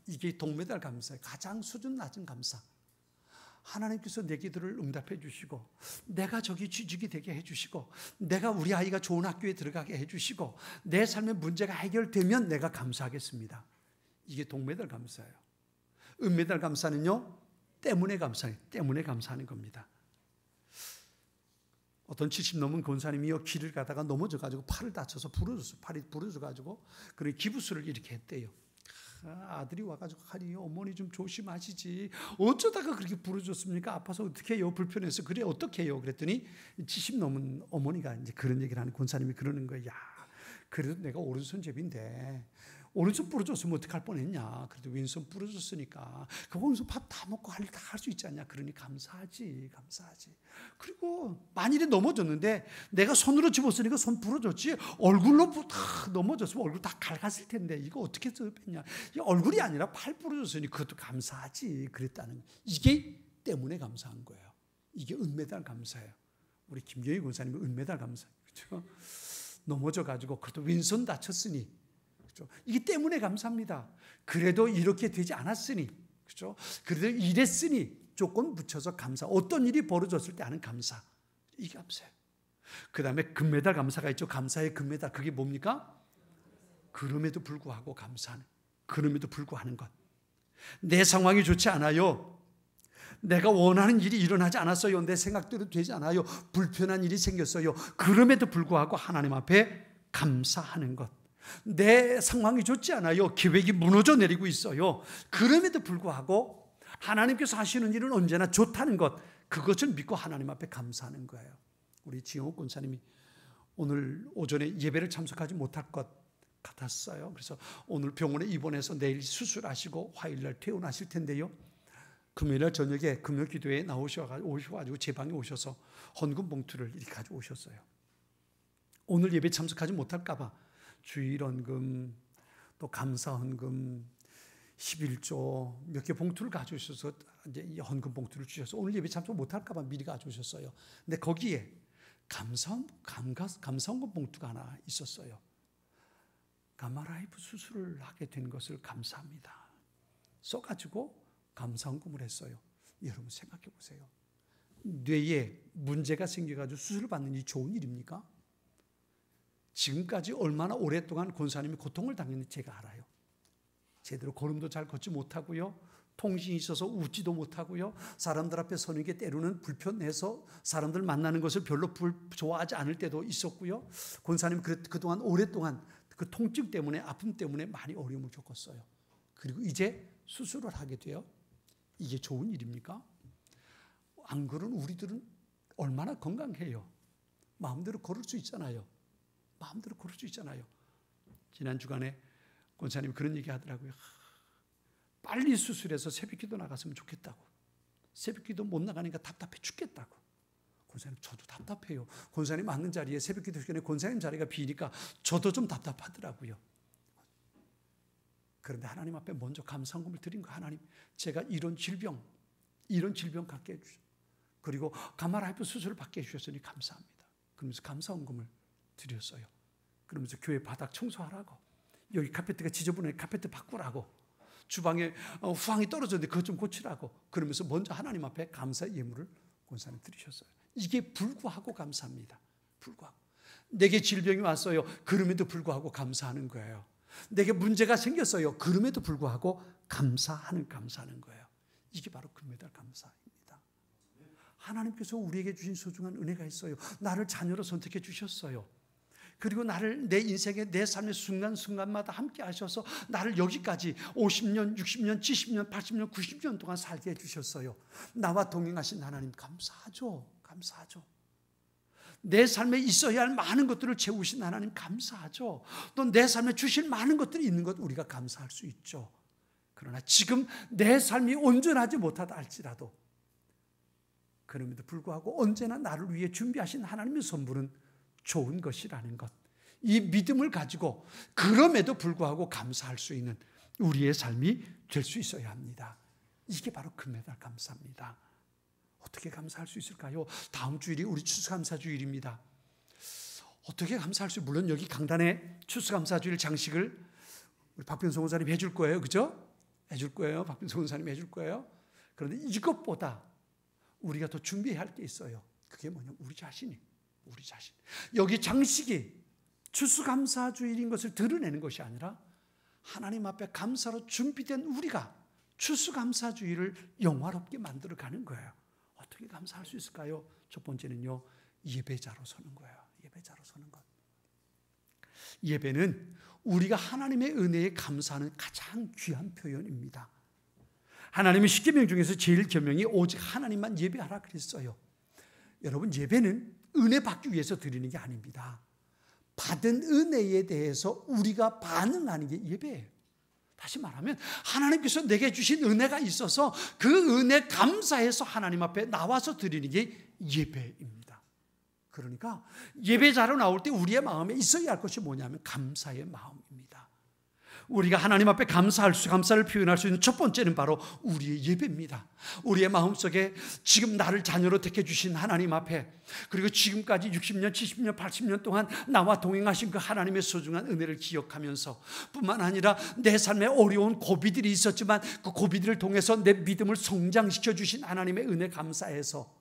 이게 동메달 감사예요. 가장 수준 낮은 감사. 하나님께서 내 기도를 응답해 주시고, 내가 저기 취직이 되게 해주시고, 내가 우리 아이가 좋은 학교에 들어가게 해주시고, 내 삶의 문제가 해결되면 내가 감사하겠습니다. 이게 동메달 감사예요. 은메달 감사는요, 때문에 감사해요. 때문에 감사하는 겁니다. 어떤 70 넘은 권사님이요, 길을 가다가 넘어져가지고 팔을 다쳐서 부러졌어요. 팔이 부러져가지고 그런 기부술을 이렇게 했대요. 아들이 와가지고 하니 어머니 좀 조심하시지. 어쩌다가 그렇게 부러졌습니까? 아파서 어떻게 해요? 불편해서. 그래 어떻게 해요? 그랬더니 70 넘은 어머니가 이제 그런 얘기를 하는 권사님이 그러는 거예요. 야, 그래도 내가 오른손잡인데 오른손 부러졌으면 어떡할 뻔했냐. 그래도 왼손 부러졌으니까 그 오른손 밥 다 먹고 할 일 다 할 수 있지 않냐. 그러니 감사하지. 그리고 만일에 넘어졌는데 내가 손으로 집었으니까 손 부러졌지, 얼굴로 다 넘어졌으면 얼굴 다 갈갔을 텐데 이거 어떻게 뺐냐. 얼굴이 아니라 팔 부러졌으니 그것도 감사하지. 그랬다는 거예요. 이게 때문에 감사한 거예요. 이게 은메달 감사예요. 우리 김경희 권사님은 은메달 감사. 그렇죠? 넘어져가지고 그래도 왼손 다쳤으니, 그렇죠? 이게 때문에 감사합니다. 그래도 이렇게 되지 않았으니, 그렇죠? 그래도 이랬으니 조건 붙여서 감사. 어떤 일이 벌어졌을 때 하는 감사. 이게 감사예요. 그 다음에 금메달 감사가 있죠. 감사의 금메달. 그게 뭡니까? 그럼에도 불구하고 감사하는. 그럼에도 불구하는 것. 내 상황이 좋지 않아요. 내가 원하는 일이 일어나지 않았어요. 내 생각대로 되지 않아요. 불편한 일이 생겼어요. 그럼에도 불구하고 하나님 앞에 감사하는 것. 내 상황이 좋지 않아요. 계획이 무너져 내리고 있어요. 그럼에도 불구하고 하나님께서 하시는 일은 언제나 좋다는 것, 그것을 믿고 하나님 앞에 감사하는 거예요. 우리 지영욱 권사님이 오늘 오전에 예배를 참석하지 못할 것 같았어요. 그래서 오늘 병원에 입원해서 내일 수술하시고 화요일날 퇴원하실 텐데요, 금요일날 저녁에 금요 기도에 오셔가지고 제 방에 오셔서 헌금 봉투를 이렇게 가지고 오셨어요. 오늘 예배 참석하지 못할까 봐 주일 헌금, 또 감사 헌금, 11조 몇 개 봉투를 가져오셔서 이제 이 헌금 봉투를 주셔서 오늘 예배 참석 못할까 봐 미리 가져오셨어요. 근데 거기에 감사 헌금 봉투가 하나 있었어요. 가마라이프 수술을 하게 된 것을 감사합니다. 써가지고 감사 헌금을 했어요. 여러분 생각해 보세요. 뇌에 문제가 생겨가지고 수술을 받는 일이 좋은 일입니까? 지금까지 얼마나 오랫동안 권사님이 고통을 당했는지 제가 알아요. 제대로 걸음도 잘 걷지 못하고요, 통증이 있어서 웃지도 못하고요, 사람들 앞에 서는 게 때로는 불편해서 사람들 만나는 것을 별로 좋아하지 않을 때도 있었고요. 권사님 그동안 오랫동안 그 통증 때문에, 아픔 때문에 많이 어려움을 겪었어요. 그리고 이제 수술을 하게 돼요. 이게 좋은 일입니까? 안 그런 우리들은 얼마나 건강해요. 마음대로 걸을 수 있잖아요. 지난 주간에 권사님이 그런 얘기 하더라고요. 빨리 수술해서 새벽기도 나갔으면 좋겠다고. 새벽기도 못 나가니까 답답해 죽겠다고. 권사님 저도 답답해요. 권사님 앉는 자리에 새벽기도 시간에 권사님 자리가 비니까 저도 좀 답답하더라고요. 그런데 하나님 앞에 먼저 감사헌금을 드린 거, 하나님 제가 이런 질병 갖게 해주셔서, 그리고 가마라이프 수술을 받게 해주셨으니 감사합니다. 그러면서 감사헌금을 드렸어요. 그러면서 교회 바닥 청소하라고, 여기 카페트가 지저분해 카페트 바꾸라고, 주방에 후황이 떨어졌는데 그것 좀 고치라고, 그러면서 먼저 하나님 앞에 감사 예물을 권사님 드리셨어요. 이게 불구하고 감사합니다. 불구하고. 내게 질병이 왔어요. 그럼에도 불구하고 감사하는 거예요. 내게 문제가 생겼어요. 그럼에도 불구하고 감사하는 거예요. 이게 바로 금메달 감사입니다. 하나님께서 우리에게 주신 소중한 은혜가 있어요. 나를 자녀로 선택해 주셨어요. 그리고 나를 내 인생의 내 삶의 순간순간마다 함께 하셔서 나를 여기까지 50년, 60년, 70년, 80년, 90년 동안 살게 해주셨어요. 나와 동행하신 하나님 감사하죠. 감사하죠. 내 삶에 있어야 할 많은 것들을 채우신 하나님 감사하죠. 또 내 삶에 주실 많은 것들이 있는 것 우리가 감사할 수 있죠. 그러나 지금 내 삶이 온전하지 못하다 할지라도 그럼에도 불구하고 언제나 나를 위해 준비하신 하나님의 선물은 좋은 것이라는 것, 이 믿음을 가지고 그럼에도 불구하고 감사할 수 있는 우리의 삶이 될 수 있어야 합니다. 이게 바로 금메달 감사입니다. 어떻게 감사할 수 있을까요? 다음 주일이 우리 추수감사주일입니다. 어떻게 감사할 수, 물론 여기 강단에 추수감사주일 장식을 우리 박병성 원사님 해줄 거예요. 그죠? 해줄 거예요. 박병성 원사님 해줄 거예요. 그런데 이것보다 우리가 더 준비해야 할 게 있어요. 그게 뭐냐면 우리 자신. 여기 장식이 추수감사주일인 것을 드러내는 것이 아니라 하나님 앞에 감사로 준비된 우리가 추수감사주일을 영화롭게 만들어가는 거예요. 어떻게 감사할 수 있을까요? 첫 번째는요, 예배자로 서는 거예요. 예배자로 서는 것. 예배는 우리가 하나님의 은혜에 감사하는 가장 귀한 표현입니다. 하나님의 십계명 중에서 제일 계명이 오직 하나님만 예배하라 그랬어요. 여러분, 예배는 은혜 받기 위해서 드리는 게 아닙니다. 받은 은혜에 대해서 우리가 반응하는 게 예배예요. 다시 말하면 하나님께서 내게 주신 은혜가 있어서 그 은혜 감사해서 하나님 앞에 나와서 드리는 게 예배입니다. 그러니까 예배자로 나올 때 우리의 마음에 있어야 할 것이 뭐냐면 감사의 마음입니다. 우리가 하나님 앞에 감사를 표현할 수 있는 첫 번째는 바로 우리의 예배입니다. 우리의 마음속에 지금 나를 자녀로 택해 주신 하나님 앞에, 그리고 지금까지 60년, 70년, 80년 동안 나와 동행하신 그 하나님의 소중한 은혜를 기억하면서, 뿐만 아니라 내 삶에 어려운 고비들이 있었지만 그 고비들을 통해서 내 믿음을 성장시켜 주신 하나님의 은혜 감사해서,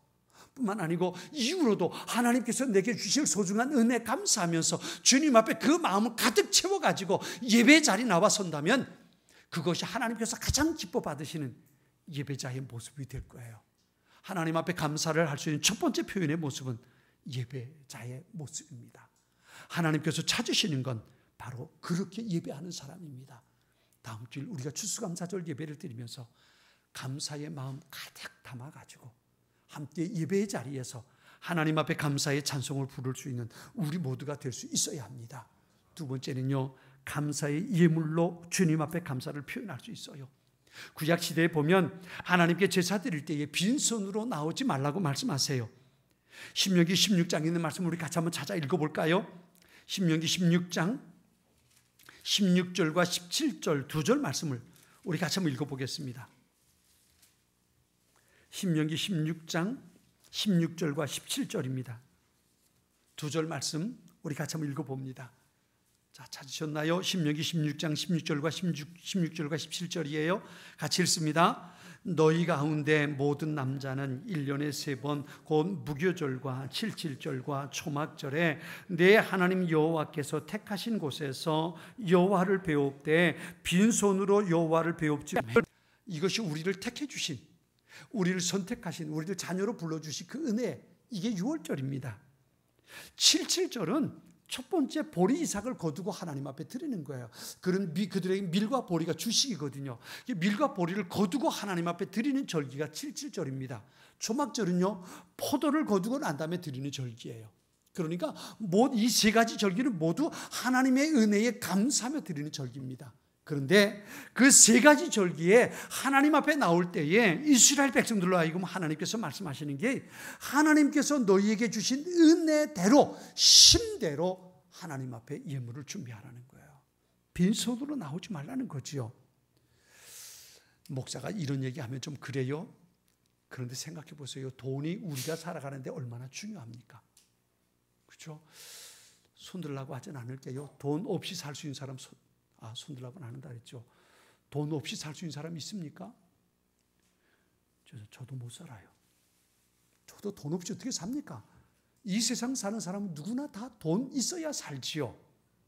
뿐만 아니고 이후로도 하나님께서 내게 주실 소중한 은혜 감사하면서 주님 앞에 그 마음을 가득 채워가지고 예배 자리에 나와 선다면 그것이 하나님께서 가장 기뻐 받으시는 예배자의 모습이 될 거예요. 하나님 앞에 감사를 할 수 있는 첫 번째 표현의 모습은 예배자의 모습입니다. 하나님께서 찾으시는 건 바로 그렇게 예배하는 사람입니다. 다음 주일 우리가 추수감사절 예배를 드리면서 감사의 마음 가득 담아가지고 함께 예배의 자리에서 하나님 앞에 감사의 찬송을 부를 수 있는 우리 모두가 될 수 있어야 합니다. 두 번째는요, 감사의 예물로 주님 앞에 감사를 표현할 수 있어요. 구약 시대에 보면 하나님께 제사 드릴 때에 빈손으로 나오지 말라고 말씀하세요. 신명기 16장에 있는 말씀 우리 같이 한번 찾아 읽어볼까요? 신명기 16장 16절과 17절 두 절 말씀을 우리 같이 한번 읽어보겠습니다. 신명기 16장 16절과 17절입니다. 두 절 말씀 우리 같이 한번 읽어봅니다. 자, 찾으셨나요? 신명기 16장 16절과 17절이에요. 같이 읽습니다. 너희 가운데 모든 남자는 1년에 3번 곧 무교절과 77절과 초막절에 내 하나님 여호와께서 택하신 곳에서 여호와를 배웁되 빈손으로 여호와를 배웁지 말라. 이것이 우리를 택해 주신, 우리를 선택하신, 우리를 자녀로 불러주신 그 은혜, 이게 6월절입니다. 77절은 첫 번째 보리 이삭을 거두고 하나님 앞에 드리는 거예요. 그들에게 밀과 보리가 주식이거든요. 밀과 보리를 거두고 하나님 앞에 드리는 절기가 77절입니다. 초막절은요, 포도를 거두고 난 다음에 드리는 절기예요. 그러니까 이 세 가지 절기는 모두 하나님의 은혜에 감사하며 드리는 절기입니다. 그런데 그 세 가지 절기에 하나님 앞에 나올 때에 이스라엘 백성들로 하여금 하나님께서 말씀하시는 게, 하나님께서 너희에게 주신 은혜대로 심대로 하나님 앞에 예물을 준비하라는 거예요. 빈손으로 나오지 말라는 거지요. 목사가 이런 얘기하면 좀 그래요. 그런데 생각해 보세요. 돈이 우리가 살아가는데 얼마나 중요합니까? 그렇죠? 손들라고 하진 않을게요. 돈 없이 살 수 있는 사람 손들라고는 안 한다 그랬죠. 돈 없이 살 수 있는 사람 있습니까? 저도 못 살아요. 저도 돈 없이 어떻게 삽니까? 이 세상 사는 사람은 누구나 다 돈 있어야 살지요.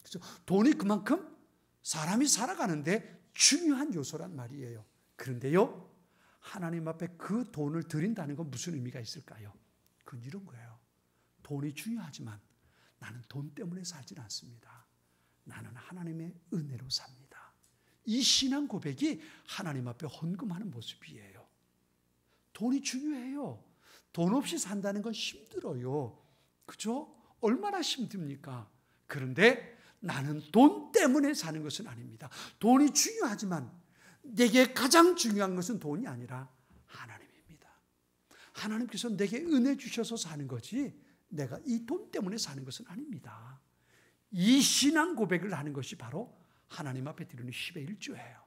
그렇죠? 돈이 그만큼 사람이 살아가는데 중요한 요소란 말이에요. 그런데요, 하나님 앞에 그 돈을 드린다는 건 무슨 의미가 있을까요? 그건 이런 거예요. 돈이 중요하지만 나는 돈 때문에 살진 않습니다. 나는 하나님의 은혜로 삽니다. 이 신앙 고백이 하나님 앞에 헌금하는 모습이에요. 돈이 중요해요. 돈 없이 산다는 건 힘들어요. 그죠? 얼마나 힘듭니까? 그런데 나는 돈 때문에 사는 것은 아닙니다. 돈이 중요하지만 내게 가장 중요한 것은 돈이 아니라 하나님입니다. 하나님께서 내게 은혜 주셔서 사는 거지 내가 이 돈 때문에 사는 것은 아닙니다. 이 신앙 고백을 하는 것이 바로 하나님 앞에 드리는 10의 1조예요.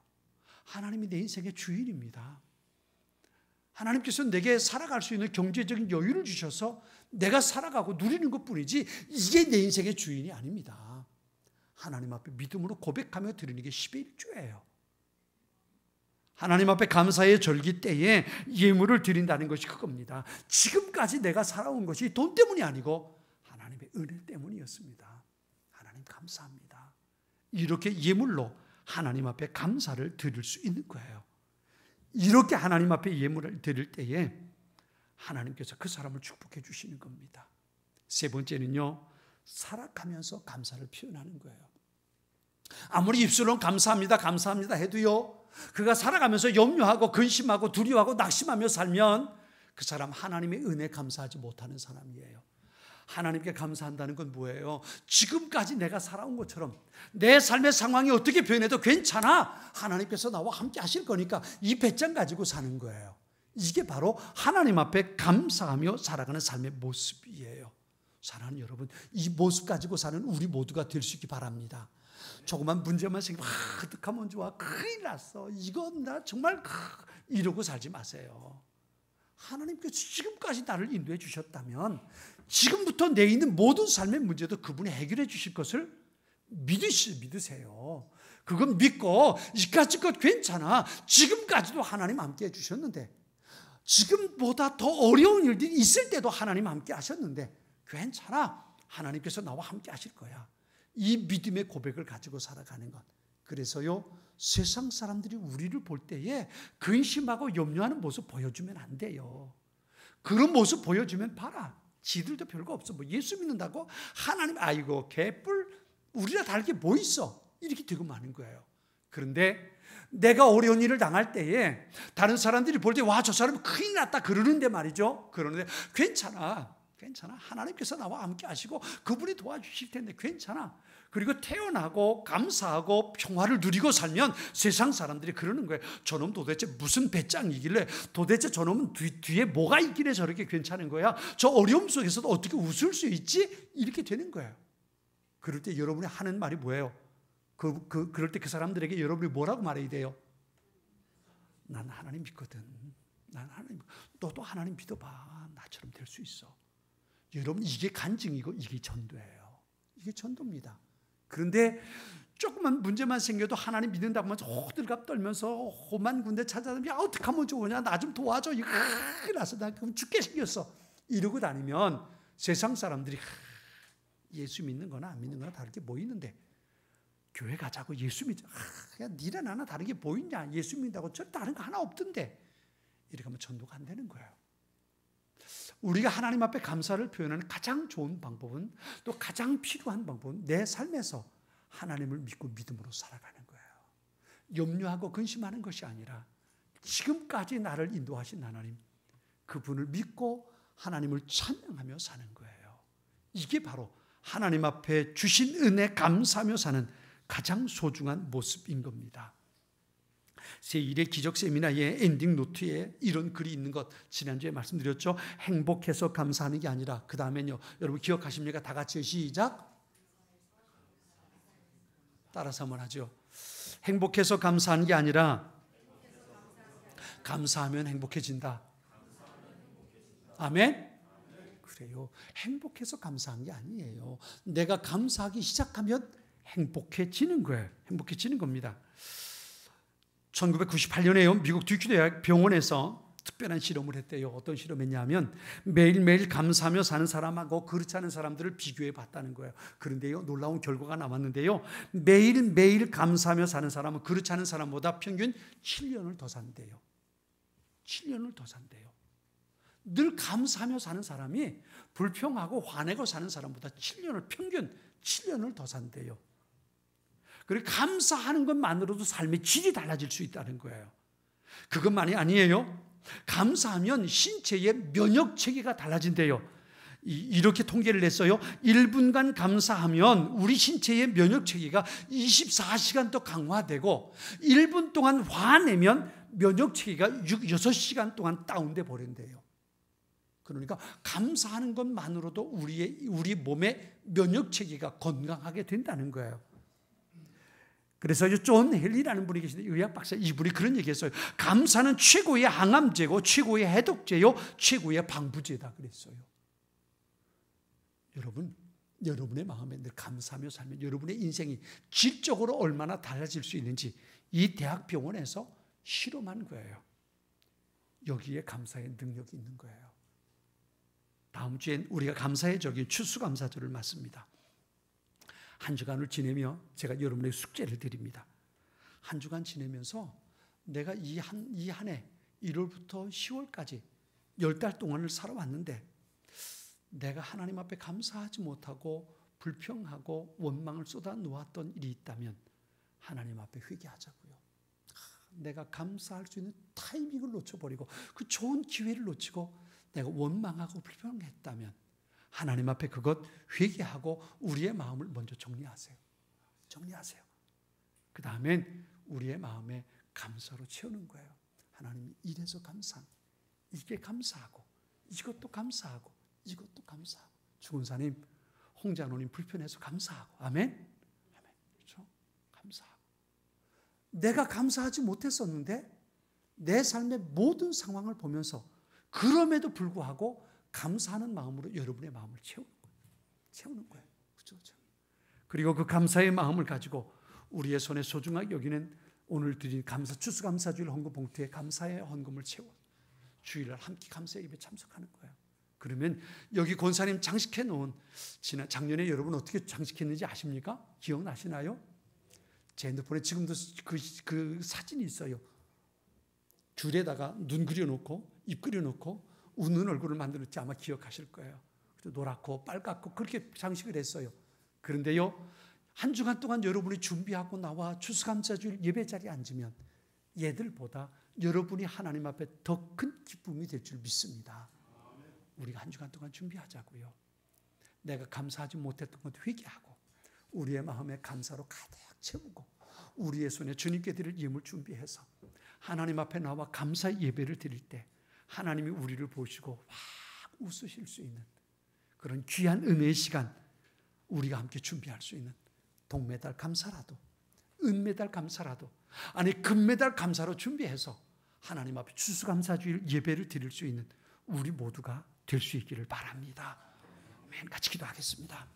하나님이 내 인생의 주인입니다. 하나님께서 내게 살아갈 수 있는 경제적인 여유를 주셔서 내가 살아가고 누리는 것뿐이지 이게 내 인생의 주인이 아닙니다. 하나님 앞에 믿음으로 고백하며 드리는 게 10의 1조예요. 하나님 앞에 감사의 절기 때에 예물을 드린다는 것이 그겁니다. 지금까지 내가 살아온 것이 돈 때문이 아니고 하나님의 은혜 때문이었습니다. 하나님 감사합니다. 이렇게 예물로 하나님 앞에 감사를 드릴 수 있는 거예요. 이렇게 하나님 앞에 예물을 드릴 때에 하나님께서 그 사람을 축복해 주시는 겁니다. 세 번째는요, 살아가면서 감사를 표현하는 거예요. 아무리 입술로 감사합니다, 감사합니다 해도요, 그가 살아가면서 염려하고 근심하고 두려워하고 낙심하며 살면 그 사람 하나님의 은혜 감사하지 못하는 사람이에요. 하나님께 감사한다는 건 뭐예요? 지금까지 내가 살아온 것처럼 내 삶의 상황이 어떻게 변해도 괜찮아. 하나님께서 나와 함께 하실 거니까 이 배짱 가지고 사는 거예요. 이게 바로 하나님 앞에 감사하며 살아가는 삶의 모습이에요. 사랑하는 여러분, 이 모습 가지고 사는 우리 모두가 될 수 있기 바랍니다. 조그만 문제만 생기면 어떡하면 좋아, 큰일 났어, 이건 나 정말 이러고 살지 마세요. 하나님께서 지금까지 나를 인도해 주셨다면 지금부터 내 있는 모든 삶의 문제도 그분이 해결해 주실 것을 믿으세요. 그건 믿고 이까짓 것 괜찮아, 지금까지도 하나님 함께 해주셨는데, 지금보다 더 어려운 일들이 있을 때도 하나님 함께 하셨는데 괜찮아, 하나님께서 나와 함께 하실 거야. 이 믿음의 고백을 가지고 살아가는 것. 그래서요, 세상 사람들이 우리를 볼 때에 근심하고 염려하는 모습 보여주면 안 돼요. 그런 모습 보여주면 봐라, 지들도 별거 없어, 뭐 예수 믿는다고 하나님 아이고 개뿔, 우리라 다를 게 뭐 있어, 이렇게 되고 마는 거예요. 그런데 내가 어려운 일을 당할 때에 다른 사람들이 볼 때 와, 저 사람 큰일 났다 그러는데 말이죠. 그러는데 괜찮아, 하나님께서 나와 함께 하시고 그분이 도와주실 텐데 괜찮아. 그리고 태어나고 감사하고 평화를 누리고 살면 세상 사람들이 그러는 거예요. 저놈 도대체 무슨 배짱이길래, 도대체 저놈은 뒤에 뭐가 있길래 저렇게 괜찮은 거야, 저 어려움 속에서도 어떻게 웃을 수 있지, 이렇게 되는 거예요. 그럴 때 여러분이 하는 말이 뭐예요? 그럴 때 그 사람들에게 여러분이 뭐라고 말해야 돼요? 난 하나님 믿거든. 난 하나님, 너도 하나님 믿어봐. 나처럼 될 수 있어. 여러분, 이게 간증이고 이게 전도예요. 이게 전도입니다. 그런데 조금만 문제만 생겨도 하나님 믿는다고 하면서 호들갑 떨면서 험한 군데 찾아다니면, 야, 어떻게 하면 좋으냐, 나 좀 도와줘, 이거 나서 나 그럼 죽게 생겼어, 이러고 다니면 세상 사람들이 예수 믿는 거나 안 믿는 거나 다르게 뭐 있는데, 교회 가자고 예수 믿자, 야, 니랑 나나 다른 게 뭐 있냐, 예수 믿는다고 저 다른 거 하나 없던데, 이렇게 하면 전도가 안 되는 거예요. 우리가 하나님 앞에 감사를 표현하는 가장 좋은 방법은, 또 가장 필요한 방법은 내 삶에서 하나님을 믿고 믿음으로 살아가는 거예요. 염려하고 근심하는 것이 아니라 지금까지 나를 인도하신 하나님, 그분을 믿고 하나님을 찬양하며 사는 거예요. 이게 바로 하나님 앞에 주신 은혜 감사하며 사는 가장 소중한 모습인 겁니다. 제1회 기적 세미나의 엔딩 노트에 이런 글이 있는 것 지난주에 말씀드렸죠. 행복해서 감사하는 게 아니라, 그 다음에요, 여러분 기억하십니까? 다 같이 시작. 따라서 한번 하죠. 행복해서 감사하는 게 아니라 감사하면 행복해진다. 아멘. 그래요. 행복해서 감사한 게 아니에요. 내가 감사하기 시작하면 행복해지는 거예요. 행복해지는 겁니다. 1998년에요. 미국 듀크 대학 병원에서 특별한 실험을 했대요. 어떤 실험했냐면 매일매일 감사하며 사는 사람하고 그렇지 않은 사람들을 비교해 봤다는 거예요. 그런데요, 놀라운 결과가 나왔는데요. 매일매일 감사하며 사는 사람은 그렇지 않은 사람보다 평균 7년을 더 산대요. 7년을 더 산대요. 늘 감사하며 사는 사람이 불평하고 화내고 사는 사람보다 7년을, 평균 7년을 더 산대요. 그리고 감사하는 것만으로도 삶의 질이 달라질 수 있다는 거예요. 그것만이 아니에요. 감사하면 신체의 면역 체계가 달라진대요. 이렇게 통계를 냈어요. 1분간 감사하면 우리 신체의 면역 체계가 24시간 더 강화되고 1분 동안 화내면 면역 체계가 6시간 동안 다운돼 버린대요. 그러니까 감사하는 것만으로도 우리 몸의 면역 체계가 건강하게 된다는 거예요. 그래서 존 헬리라는 분이 계신데 의학 박사, 이분이 그런 얘기했어요. 감사는 최고의 항암제고 최고의 해독제요 최고의 방부제다 그랬어요. 여러분, 여러분의 마음에 늘 감사하며 살면 여러분의 인생이 질적으로 얼마나 달라질 수 있는지 이 대학병원에서 실험한 거예요. 여기에 감사의 능력이 있는 거예요. 다음 주엔 우리가 감사의 적인 추수감사절을 맞습니다. 한 주간을 지내며 제가 여러분에게 숙제를 드립니다. 한 주간 지내면서 내가 이 한 해 1월부터 10월까지 10달 동안을 살아왔는데 내가 하나님 앞에 감사하지 못하고 불평하고 원망을 쏟아 놓았던 일이 있다면 하나님 앞에 회개하자고요. 내가 감사할 수 있는 타이밍을 놓쳐버리고 그 좋은 기회를 놓치고 내가 원망하고 불평했다면 하나님 앞에 그것 회개하고 우리의 마음을 먼저 정리하세요. 정리하세요. 그 다음엔 우리의 마음에 감사로 채우는 거예요. 하나님이 이래서 감사하고 이게 감사하고 이것도 감사하고 이것도 감사하고 주군사님, 홍장로님 불편해서 감사하고 아멘? 아멘. 그렇죠? 감사하고 내가 감사하지 못했었는데 내 삶의 모든 상황을 보면서 그럼에도 불구하고 감사하는 마음으로 여러분의 마음을 채우는 거예요. 그렇죠? 그리고 그 감사의 마음을 가지고 우리의 손에 소중하게 여기는 오늘 드린 추수감사주일 헌금 봉투에 감사의 헌금을 채워 주일날 함께 감사의 예배 참석하는 거예요. 그러면 여기 권사님 장식해 놓은 작년에 여러분 어떻게 장식했는지 아십니까? 기억나시나요? 제 핸드폰에 지금도 그 사진이 있어요. 줄에다가 눈 그려놓고 입 그려놓고 웃는 얼굴을 만들었지 아마 기억하실 거예요. 노랗고 빨갛고 그렇게 장식을 했어요. 그런데요, 한 주간 동안 여러분이 준비하고 나와 추수감사주일 예배 자리에 앉으면 얘들보다 여러분이 하나님 앞에 더 큰 기쁨이 될 줄 믿습니다. 우리가 한 주간 동안 준비하자고요. 내가 감사하지 못했던 것 회개하고 우리의 마음에 감사로 가득 채우고 우리의 손에 주님께 드릴 예물 준비해서 하나님 앞에 나와 감사 예배를 드릴 때 하나님이 우리를 보시고 확 웃으실 수 있는 그런 귀한 은혜의 시간 우리가 함께 준비할 수 있는 동메달 감사라도 은메달 감사라도 아니 금메달 감사로 준비해서 하나님 앞에 추수감사주일 예배를 드릴 수 있는 우리 모두가 될 수 있기를 바랍니다. 아멘. 같이 기도하겠습니다.